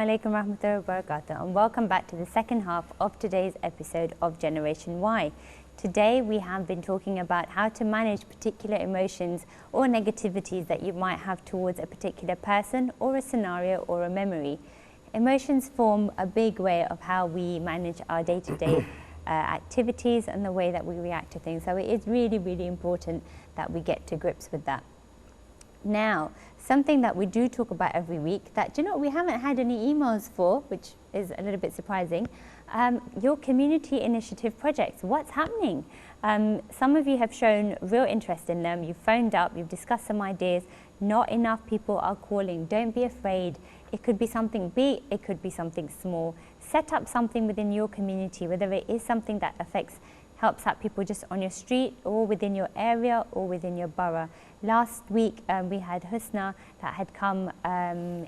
alaikum warahmatullahi wabarakatuh, and welcome back to the second half of today's episode of Generation Y. Today we have been talking about how to manage particular emotions or negativities that you might have towards a particular person or a scenario or a memory. Emotions form a big way of how we manage our day-to-day activities and the way that we react to things. So it is really, really important that we get to grips with that. Now, something that we do talk about every week that, do you know what, we haven't had any emails for, which is a little bit surprising, your community initiative projects. What's happening? Some of you have shown real interest in them. You've phoned up, you've discussed some ideas. Not enough people are calling. Don't be afraid. It could be something big, it could be something small. Set up something within your community, whether it is something that helps out people just on your street or within your area or within your borough. Last week we had Husna that had come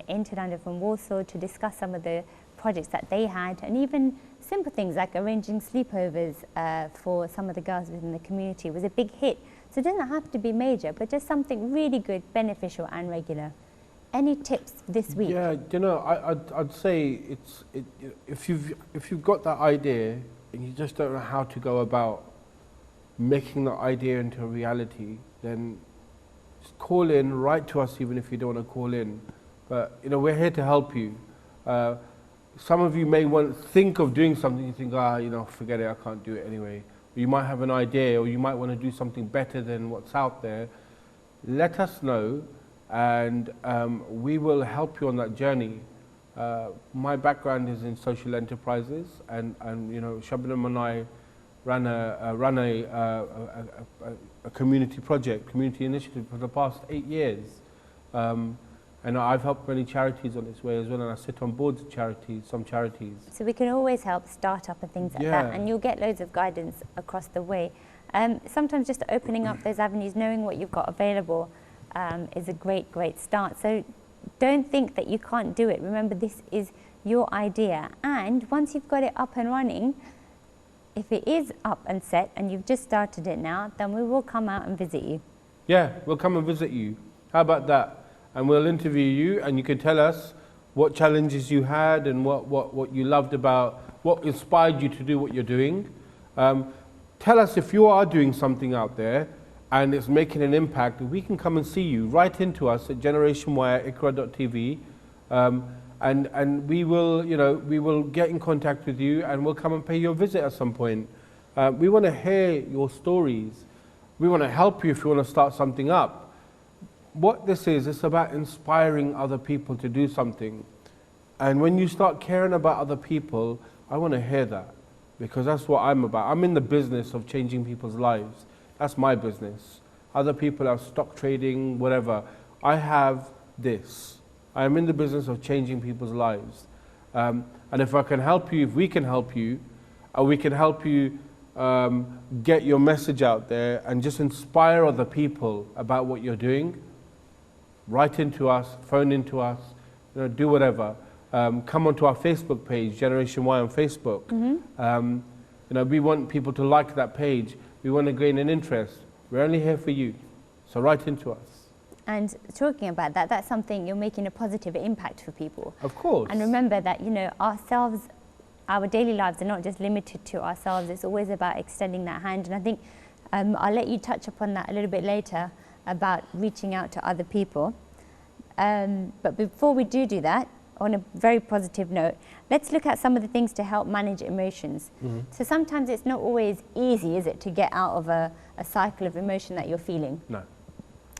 into London from Warsaw to discuss some of the projects that they had, and even simple things like arranging sleepovers for some of the girls within the community was a big hit. So it doesn't have to be major, but just something really good, beneficial and regular. Any tips this week? Yeah, you know, I'd say if you've got that idea and you just don't know how to go about making that idea into a reality, then just call in, write to us even if you don't want to call in. But you know, we're here to help you. Some of you may think of doing something, you think, you know, forget it, I can't do it anyway. You might have an idea, or you might want to do something better than what's out there. Let us know, and we will help you on that journey. My background is in social enterprises, and you know, Shabnam and I ran a community project, community initiative for the past 8 years. And I've helped many charities on this way as well, and I sit on boards of charities, some charities. So we can always help start up and things like that, and you'll get loads of guidance across the way. Sometimes just opening up those avenues, knowing what you've got available is a great, great start. So don't think that you can't do it. Remember, this is your idea, and once you've got it up and running, if it is up and set and you've just started it now, then we will come out and visit you. Yeah, we'll come and visit you. How about that? And we'll interview you, and you can tell us what challenges you had and what you loved about, what inspired you to do what you're doing. Tell us if you are doing something out there and it's making an impact. We can come and see you. Write into us at generationy@iqra.tv, and we will, you know, we will get in contact with you, and we'll come and pay you a visit at some point. We want to hear your stories. We want to help you if you want to start something up. What this is, it's about inspiring other people to do something. And when you start caring about other people, I want to hear that, because that's what I'm about. I'm in the business of changing people's lives. That's my business. Other people have stock trading, whatever. I have this. I am in the business of changing people's lives. And if I can help you, if we can help you, or we can help you get your message out there and just inspire other people about what you're doing, write into us, phone into us, you know, do whatever. Come onto our Facebook page, Generation Y on Facebook. You know, we want people to like that page. We want to gain an interest. We're only here for you. So write into us. And talking about that, that's something, you're making a positive impact for people. Of course. And remember that, you know, ourselves, our daily lives are not just limited to ourselves. It's always about extending that hand. And I think I'll let you touch upon that a little bit later about reaching out to other people. But before we do that, on a very positive note, let's look at some of the things to help manage emotions. So sometimes it's not always easy, is it, to get out of a cycle of emotion that you're feeling? No.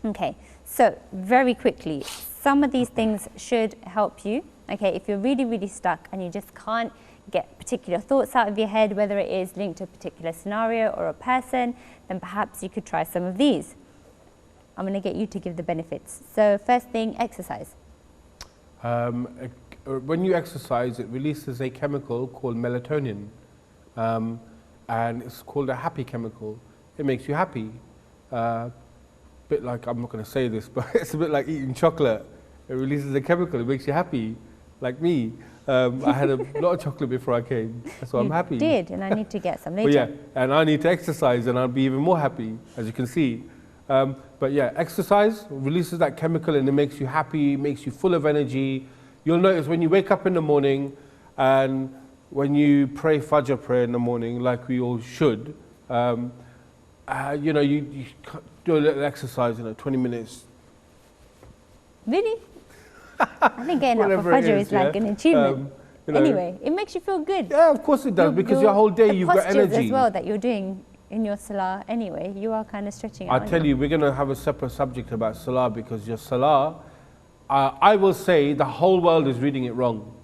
Okay, so very quickly, some of these things should help you. Okay, if you're really, really stuck and you just can't get particular thoughts out of your head, whether it is linked to a particular scenario or a person, then perhaps you could try some of these. I'm going to get you to give the benefits. So first thing, exercise. When you exercise, it releases a chemical called melatonin, and it's called a happy chemical. It makes you happy. Bit like, I'm not going to say this, but it's a bit like eating chocolate. It releases a chemical, it makes you happy, like me. I had a lot of chocolate before I came, so I'm happy. You did, and I need to get some later. But yeah, and I need to exercise, and I'll be even more happy, as you can see. But yeah, exercise releases that chemical, and it makes you happy, makes you full of energy. You'll notice when you wake up in the morning and when you pray Fajr prayer in the morning, like we all should, you do a little exercise, 20 minutes. Really? I think getting up for Fajr is like an achievement. Anyway, it makes you feel good. Yeah, of course it does, because your whole day you've got energy. The postures as well that you're doing in your salah anyway, you are kind of stretching out. I tell you, we're going to have a separate subject about salah, because your salah, I will say the whole world is reading it wrong.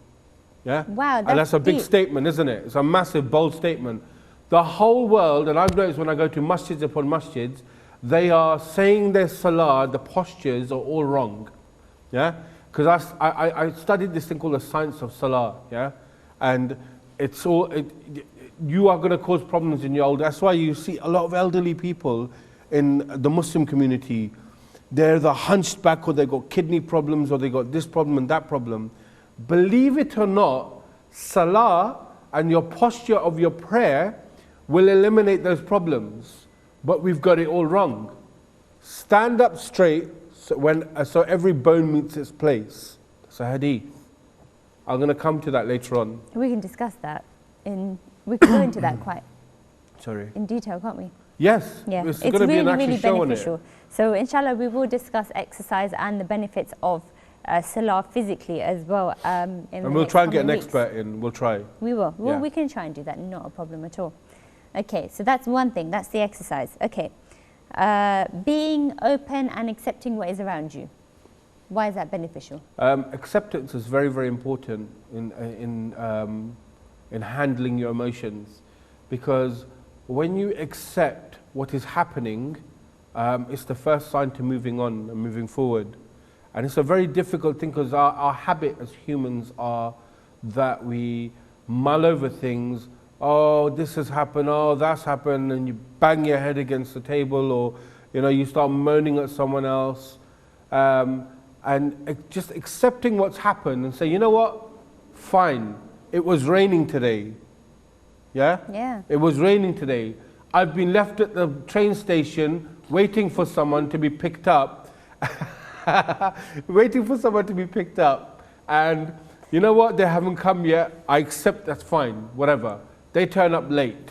Yeah? Wow, and that's a big deep statement, isn't it? It's a massive, bold statement. The whole world, and I've noticed when I go to masjids upon masjids, they are saying their salah, the postures are all wrong. Yeah? Because I studied this thing called the science of salah. Yeah? And it's all, you are going to cause problems in your old. That's why you see a lot of elderly people in the Muslim community. They're the hunched back, or they've got kidney problems, or they got this problem and that problem. Believe it or not, salah and your posture of your prayer will eliminate those problems. But we've got it all wrong. Stand up straight so every bone meets its place. It's a hadith. I'm going to come to that later on. We can discuss that. We can go into that quite in detail, can't we? Yes. Yeah. It's really, going to be an really show beneficial. On it. So inshallah, we will discuss exercise and the benefits of salah physically as well. And we'll try and get an weeks. expert in. We'll try. We will. Well, we can try and do that. Not a problem at all. Okay, so that's one thing. That's the exercise. Okay. Being open and accepting what is around you. Why is that beneficial? Acceptance is very, very important in handling your emotions, because when you accept what is happening, it's the first sign to moving on and moving forward. And it's a very difficult thing, because our habit as humans are that we mull over things. Oh, this has happened, oh, that's happened, and you bang your head against the table, or you start moaning at someone else. And just accepting what's happened and say, you know what, fine, it was raining today. Yeah? Yeah. It was raining today. I've been left at the train station waiting for someone to be picked up. Waiting for someone to be picked up. And you know what, they haven't come yet. I accept, that's fine, whatever. They turn up late.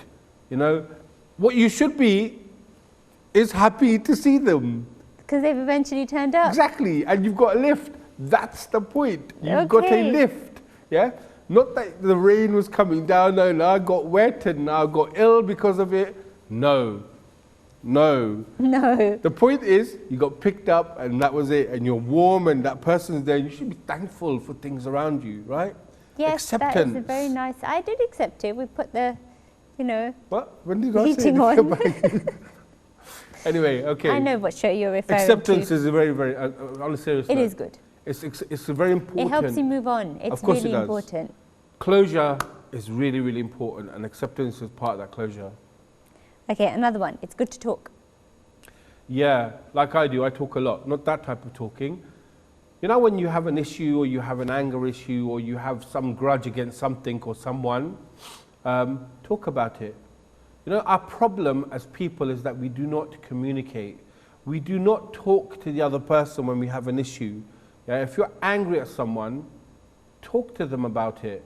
What you should be is happy to see them. Because they've eventually turned up. Exactly, and you've got a lift. That's the point. You've got a lift. Yeah? Not that the rain was coming down, no, I got wet and I got ill because of it. No. The point is, you got picked up and that was it, and you're warm and that person's there. You should be thankful for things around you, right? Yes, acceptance. That is a very nice. I did accept it. We put the, What? When did I heating say on. Anyway, okay. I know what show you're referring Acceptance to. is a very, very, on a serious note. It is good. It's a very important. It helps you move on. It's really important. Closure is really, really important, and acceptance is part of that closure. Okay, another one. It's good to talk. Yeah, like I do, I talk a lot. Not that type of talking. When you have an issue, or you have an anger issue, or you have some grudge against something or someone, talk about it. Our problem as people is that we do not communicate. We do not talk to the other person when we have an issue. Yeah, if you're angry at someone, talk to them about it.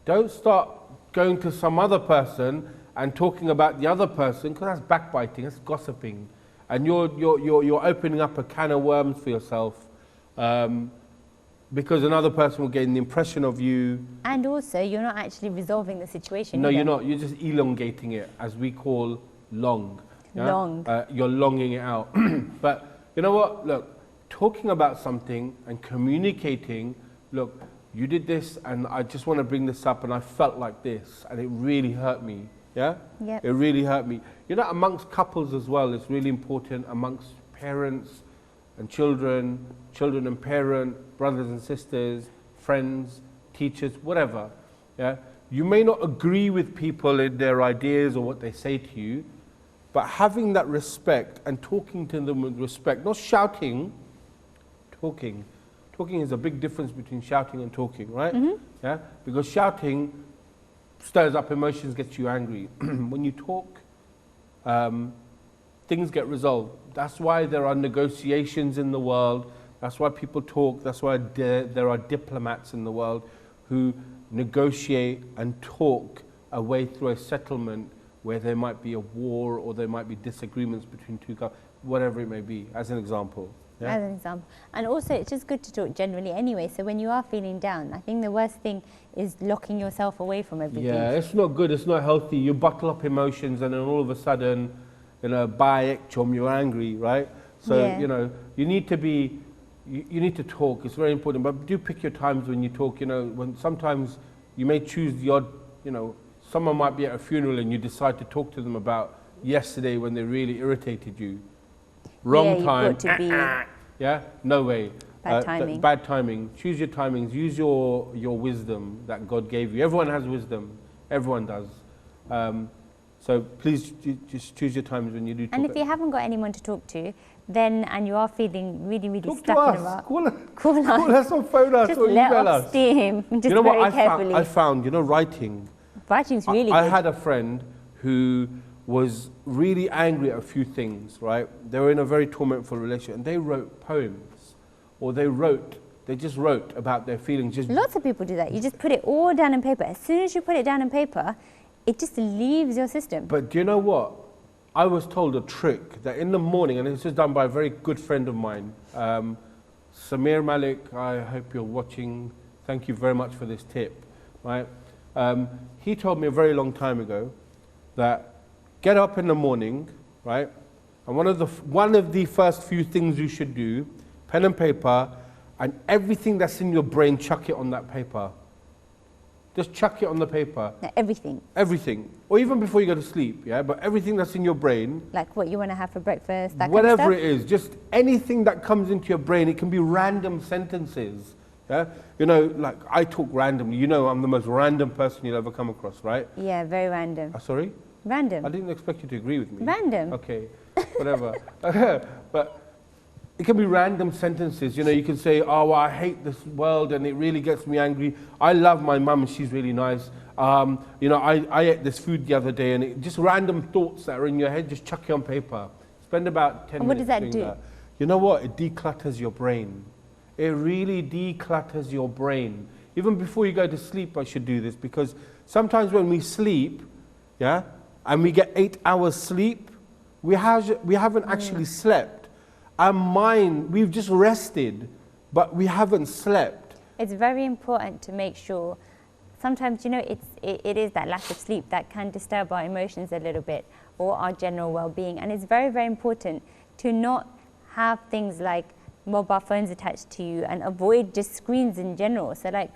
Don't start going to some other person and talking about the other person, because that's backbiting, that's gossiping. And you're opening up a can of worms for yourself, because another person will gain the impression of you. And also, you're not actually resolving the situation. No, you're not. You're just elongating it, as we call long. Yeah? Long. You're longing it out. But you know what? Look, talking about something and communicating, look, you did this and I just want to bring this up and I felt like this and it really hurt me. Yeah? Yep. It really hurt me. Amongst couples as well, it's really important, amongst parents and children and parents, brothers and sisters, friends, teachers, whatever. Yeah? You may not agree with people in their ideas or what they say to you, but having that respect and talking to them with respect, not shouting, talking. Talking is a big difference between shouting and talking, right? Mm-hmm. Yeah? Because shouting stirs up emotions, gets you angry. When you talk, things get resolved. That's why there are negotiations in the world. That's why people talk. That's why there are diplomats in the world who negotiate and talk a way through a settlement where there might be a war or there might be disagreements between two countries, whatever it may be, as an example. Yeah? As an example. And also, it's just good to talk generally anyway. So when you are feeling down, I think the worst thing is locking yourself away from everything. Yeah, it's not good. It's not healthy. You bottle up emotions and then all of a sudden, you're angry, right? So, you need to be, you need to talk. It's very important. But do pick your times when you talk. When sometimes you may choose the odd, someone might be at a funeral and you decide to talk to them about yesterday when they really irritated you. Wrong time. You've got to be yeah, no way. Bad timing. Bad timing. Choose your timings. Use your wisdom that God gave you. Everyone has wisdom. Everyone does. So please just choose your times when you do talk. And if you haven't got anyone to talk to, then, and you are feeling really, really talk stuck to in us. a Call us. Call us or phone us just or let email off us. steam. Just You know very what carefully. I found, writing. Writing's really I good. had a friend who was really angry at a few things, right? They were in a very tormentful relationship and they wrote poems or they just wrote about their feelings. Lots of people do that. You just put it all down on paper. As soon as you put it down on paper, it just leaves your system. But do you know what? I was told a trick that in the morning, and this was done by a very good friend of mine, Samir Malik, I hope you're watching. Thank you very much for this tip, right? He told me a very long time ago that get up in the morning, right? And one of the first few things you should do, pen and paper, and everything that's in your brain, chuck it on that paper. Just chuck it on the paper. No, everything. Everything. Or even before you go to sleep, yeah? But everything that's in your brain. Like what you want to have for breakfast, that whatever kind of stuff? it is, just anything that comes into your brain. It can be random sentences. Yeah? Like I talk randomly. I'm the most random person you'll ever come across, right? Yeah, very random. Sorry? Random. I didn't expect you to agree with me. Random. Okay, whatever. But it can be random sentences. You can say, oh, I hate this world and it really gets me angry. I love my mum and she's really nice. I ate this food the other day and just random thoughts that are in your head, just chuck it on paper. Spend about 10 minutes. And what does that doing do? That. You know what? It declutters your brain. It really declutters your brain. Even before you go to sleep, I should do this because sometimes when we sleep, yeah, and we get 8 hours sleep, we haven't actually slept. Our mind, we've just rested, but we haven't slept. It's very important to make sure, sometimes, it is that lack of sleep that can disturb our emotions a little bit or our general well-being. And it's very, very important to not have things like mobile phones attached to you and avoid just screens in general. So like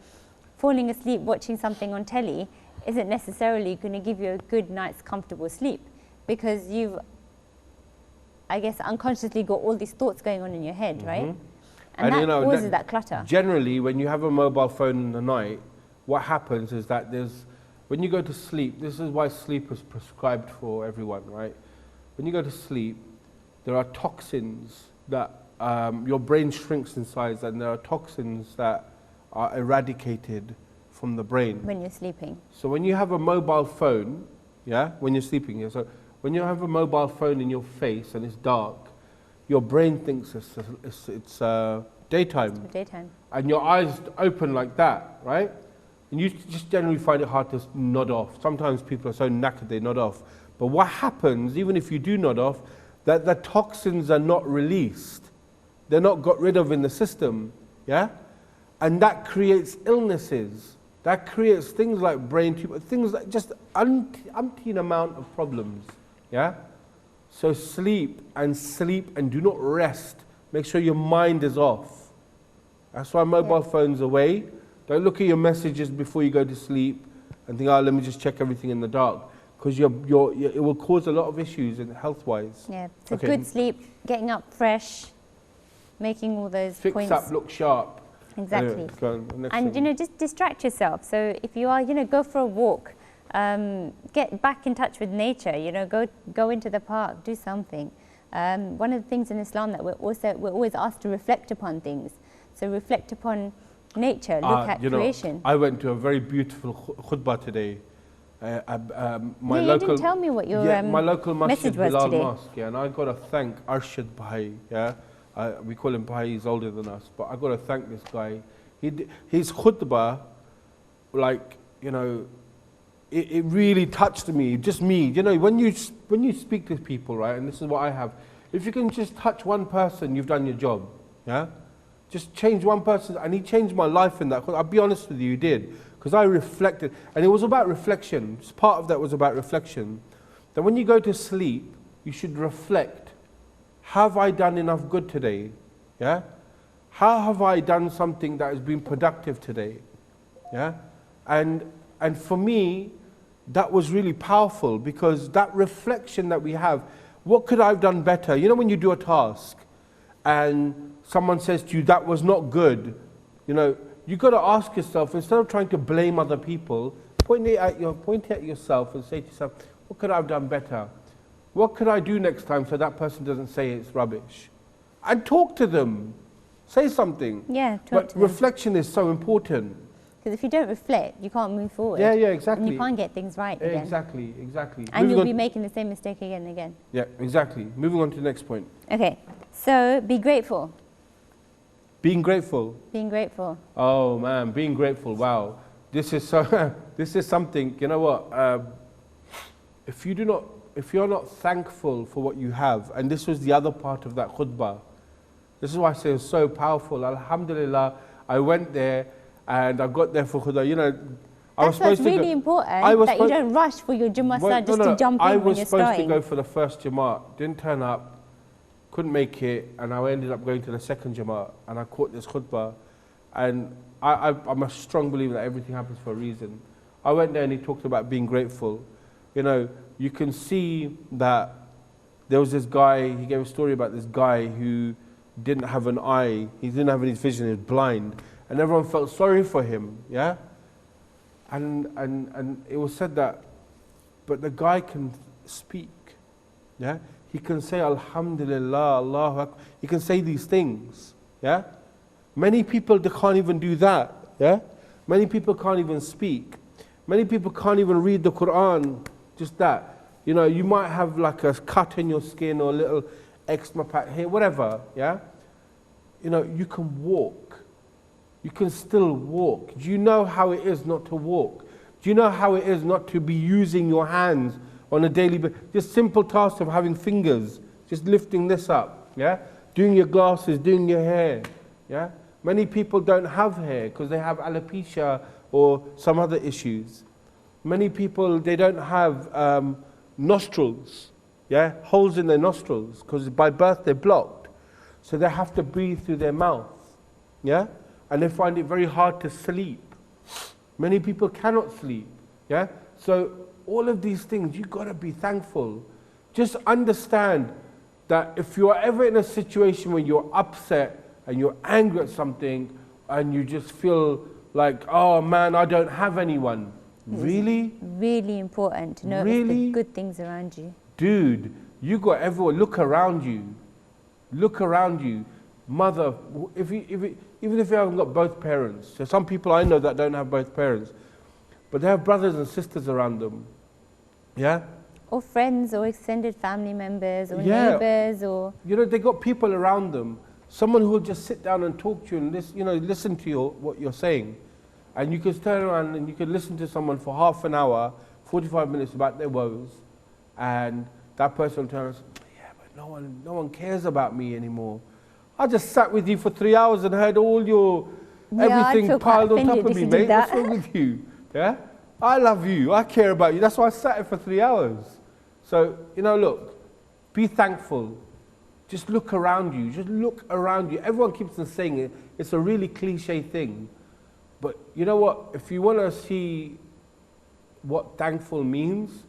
falling asleep watching something on telly isn't necessarily going to give you a good night's comfortable sleep because you've, I guess, unconsciously got all these thoughts going on in your head, right? And that causes that clutter. Generally, when you have a mobile phone in the night, what happens is that when you go to sleep, this is why sleep is prescribed for everyone, right? When you go to sleep, there are toxins that your brain shrinks in size and there are toxins that are eradicated from the brain. When you're sleeping. So when you have a mobile phone, yeah, when you're sleeping, yeah, so when you have a mobile phone in your face and it's dark, your brain thinks it's daytime. It's daytime. And your eyes open like that, right? And you just generally find it hard to nod off. Sometimes people are so knackered they nod off. But what happens, even if you do nod off, that the toxins are not released. They're not got rid of in the system, yeah? And that creates illnesses. That creates things like brain tumor, things like just umpteen amount of problems. Yeah? So sleep and do not rest. Make sure your mind is off. That's why mobile phones are away. Don't look at your messages before you go to sleep and think, let me just check everything in the dark. Because it will cause a lot of issues health-wise. Yeah, so good sleep, getting up fresh, making all those points. Fix up, look sharp. Exactly. And just distract yourself. So if you are, go for a walk. Get back in touch with nature, go into the park, do something. One of the things in Islam that we're always asked to reflect upon things. So reflect upon nature, look at creation. I went to a very beautiful khutbah today. You didn't tell me what your my local message was Bilal today. Mosque, and I got to thank Arshad Bhai, We call him Pai, he's older than us, but I got to thank this guy. His khutbah, like, you know, it really touched me, just me. You know, when you speak to people, right, and this is what I have, if you can just touch one person, you've done your job, yeah? Just change one person, and he changed my life in that. I'll be honest with you, he did, because I reflected, and it was about reflection. Just part of that was about reflection. That when you go to sleep, you should reflect. Have I done enough good today? Yeah? How have I done something that has been productive today? Yeah? And for me, that was really powerful, because that reflection that we have, what could I have done better? You know, when you do a task and someone says to you, that was not good, you know, you got to ask yourself, instead of trying to blame other people, point it at yourself and say to yourself, what could I have done better? What could I do next time so that person doesn't say it's rubbish? And talk to them. Say something. Yeah, talk but to them. reflection is so important. Because if you don't reflect, you can't move forward. Yeah, exactly. And you can't get things right again. Exactly. And you'll be making the same mistake again and again. Yeah, exactly. Moving on to the next point. Okay, so be grateful. Being grateful. Being grateful. Oh man, being grateful. Wow, this is so. This is something. You know what? If you're not thankful for what you have, and this was the other part of that khutbah. This is why I say it's so powerful. Alhamdulillah, I went there and I got there for khutbah. You know, I was supposed to really important that you don't rush for your Jummah Salah just to jump in when you're starting. I was supposed to go for the first Jamaat, didn't turn up, couldn't make it, and I ended up going to the second Jamaat, and I caught this khutbah. And I'm a strong believer that everything happens for a reason. I went there and he talked about being grateful. You know, you can see that there was this guy, he gave a story about this guy who didn't have an eye, he didn't have any vision, he was blind, and everyone felt sorry for him, yeah? And it was said that, but the guy can speak, yeah? He can say Alhamdulillah, Allahu Akbar, he can say these things, yeah? Many people, they can't even do that, yeah? Many people can't even speak. Many people can't even read the Quran, just that. You know, you might have like a cut in your skin or a little eczema patch here, whatever, yeah? You know, you can walk. You can still walk. Do you know how it is not to walk? Do you know how it is not to be using your hands on a daily basis? Just simple tasks of having fingers, just lifting this up, yeah? Doing your glasses, doing your hair, yeah? Many people don't have hair because they have alopecia or some other issues. Many people, they don't have nostrils, yeah? Holes in their nostrils because by birth they're blocked. So they have to breathe through their mouth, yeah? And they find it very hard to sleep. Many people cannot sleep, yeah? So all of these things, you've got to be thankful. Just understand that if you're ever in a situation where you're upset and you're angry at something and you just feel like, oh man, I don't have anyone. Really? Really important to notice the good things around you. Dude, you got everyone, look around you. Look around you. Mother, even if you haven't got both parents. So some people I know that don't have both parents, but they have brothers and sisters around them. Yeah? Or friends or extended family members or neighbors or... You know, they got people around them. Someone who will just sit down and talk to you and listen to what you're saying. And you can turn around and you can listen to someone for half an hour, 45 minutes about their woes, and that person turns, yeah, but no one cares about me anymore. I just sat with you for 3 hours and heard all your everything piled on top of me, mate. What's wrong with you? Yeah? I love you. I care about you. That's why I sat here for 3 hours. So, you know, look, be thankful. Just look around you. Just look around you. Everyone keeps on saying it. It's a really cliche thing. But you know what? If you want to see what thankful means,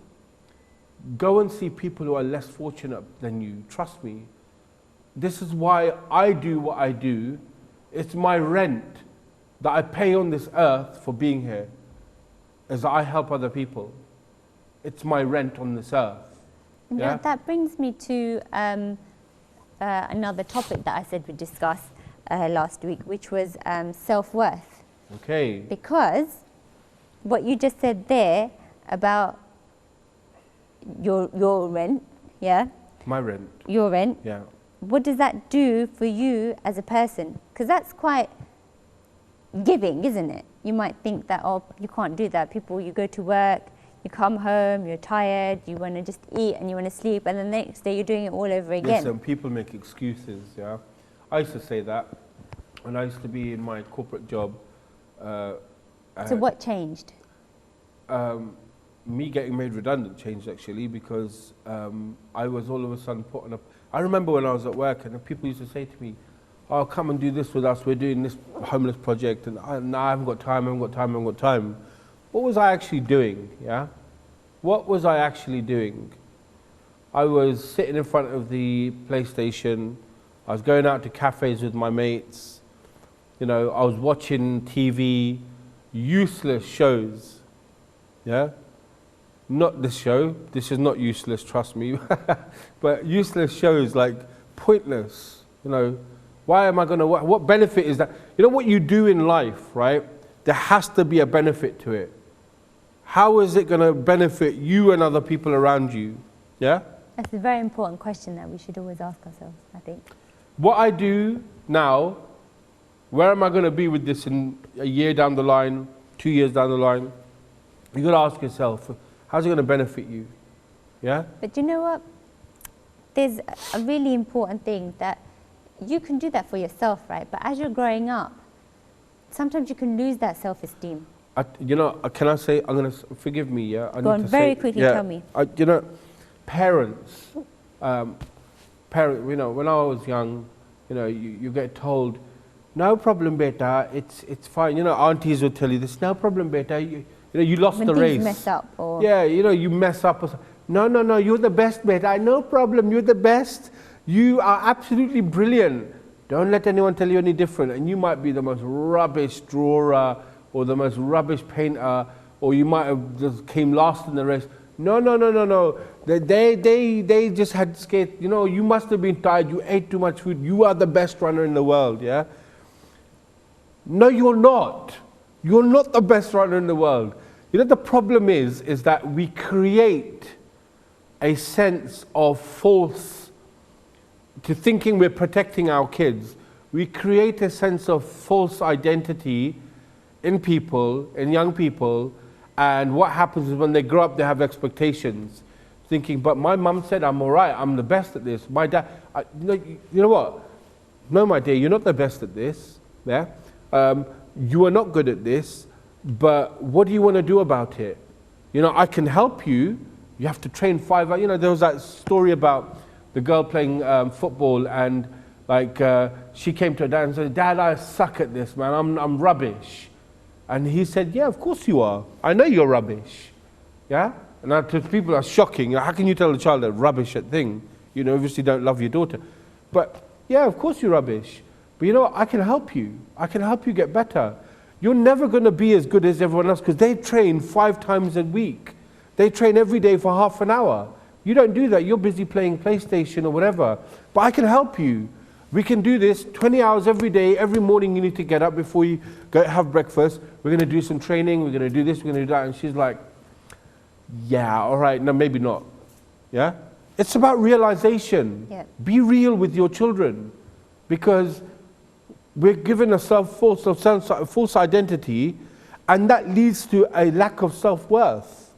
go and see people who are less fortunate than you. Trust me. This is why I do what I do. It's my rent that I pay on this earth for being here, as I help other people. It's my rent on this earth. Yeah? That brings me to another topic that I said we'd discuss last week, which was self-worth. Okay. Because what you just said there about your rent, yeah? My rent. Your rent. Yeah. what does that do for you as a person? Because that's quite giving, isn't it? You might think that, oh, you can't do that. People, you go to work, you come home, you're tired, you want to just eat and you want to sleep, and the next day you're doing it all over again. Listen, people make excuses, yeah. I used to say that when I used to be in my corporate job. So what changed? Me getting made redundant changed actually, because I was all of a sudden put on a... I remember when I was at work and people used to say to me, oh, come and do this with us, we're doing this homeless project, and I haven't got time, I haven't got time, I haven't got time. What was I actually doing, yeah? What was I actually doing? I was sitting in front of the PlayStation, I was going out to cafes with my mates, you know, I was watching TV, useless shows, yeah? Not this show, this is not useless, trust me, but useless shows, like pointless, you know. Why am I going to, what benefit is that? You know what you do in life, right? There has to be a benefit to it. How is it going to benefit you and other people around you? Yeah? That's a very important question that we should always ask ourselves, I think. What I do now, where am I going to be with this in a year down the line, 2 years down the line? You've got to ask yourself, how's it going to benefit you? Yeah? But you know what? There's a really important thing that you can do that for yourself, right? But as you're growing up, sometimes you can lose that self-esteem. You know, can I say, I'm going to, forgive me, yeah? Go on, very quickly, tell me. You know, parents, you know, when I was young, you know, you get told, no problem, beta, it's fine. You know, aunties will tell you this, no problem, beta, you know, you lost when the race. When things mess up. Or yeah, you know, you mess up. Or no, you're the best, beta, no problem, you're the best. You are absolutely brilliant. Don't let anyone tell you any different. And you might be the most rubbish drawer or the most rubbish painter, or you might have just came last in the race. No. They just had scared. You know, you must have been tired. You ate too much food. You are the best runner in the world, yeah? No, you're not. You're not the best runner in the world. You know, the problem is that we create a sense of false to thinking we're protecting our kids. We create a sense of false identity in people, in young people, and what happens is when they grow up, they have expectations, thinking, but my mum said I'm all right, I'm the best at this. My dad, you know what? No, my dear, you're not the best at this, yeah? You are not good at this, but what do you want to do about it? You know, I can help you. You have to train 5 hours. You know, there was that story about the girl playing football, and like she came to her dad and said, Dad, I suck at this, man, I'm rubbish. And he said, yeah, of course you are. I know you're rubbish. Yeah? And now to people that's shocking. How can you tell a child they're rubbish at thing? You know, obviously don't love your daughter. But yeah, of course you're rubbish. But you know what? I can help you. I can help you get better. You're never going to be as good as everyone else because they train 5 times a week. They train every day for half an hour. You don't do that. You're busy playing PlayStation or whatever. But I can help you. We can do this 20 hours every day. Every morning you need to get up before you go have breakfast. We're going to do some training. We're going to do this. We're going to do that. And she's like, yeah, all right. No, maybe not. Yeah? It's about realization. Yeah. Be real with your children. Because we're given a false identity, and that leads to a lack of self-worth.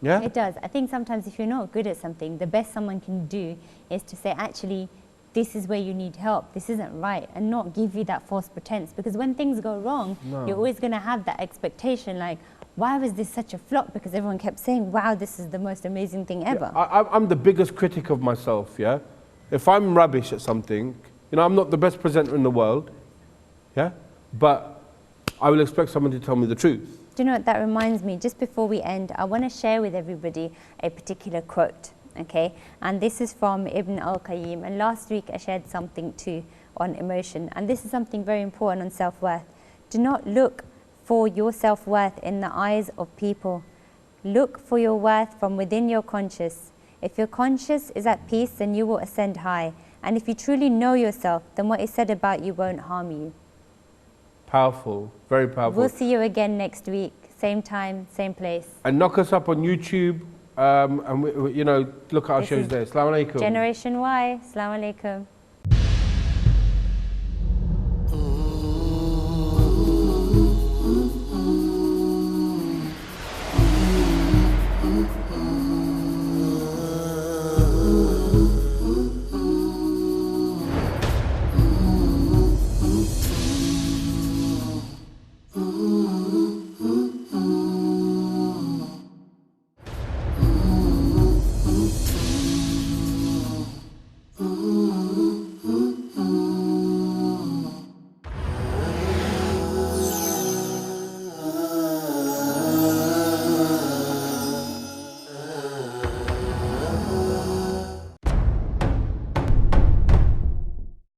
Yeah? It does. I think sometimes if you're not good at something, the best someone can do is to say, actually, this is where you need help, this isn't right, and not give you that false pretense. Because when things go wrong, you're always going to have that expectation, like, why was this such a flop? Because everyone kept saying, wow, this is the most amazing thing ever. Yeah, I'm the biggest critic of myself, yeah? If I'm rubbish at something, you know, I'm not the best presenter in the world, yeah? But I will expect someone to tell me the truth. Do you know what that reminds me? Just before we end, I want to share with everybody a particular quote. Okay, and this is from Ibn al-Qayyim, and last week I shared something too on emotion, and this is something very important on self-worth. Do not look for your self-worth in the eyes of people. Look for your worth from within your conscious. If your conscious is at peace, then you will ascend high, and if you truly know yourself, then what is said about you won't harm you. Powerful, very powerful. We'll see you again next week, same time, same place. And knock us up on YouTube. And we, you know, look at our shows there. Assalamu alaikum. Generation Y. Assalamu alaikum.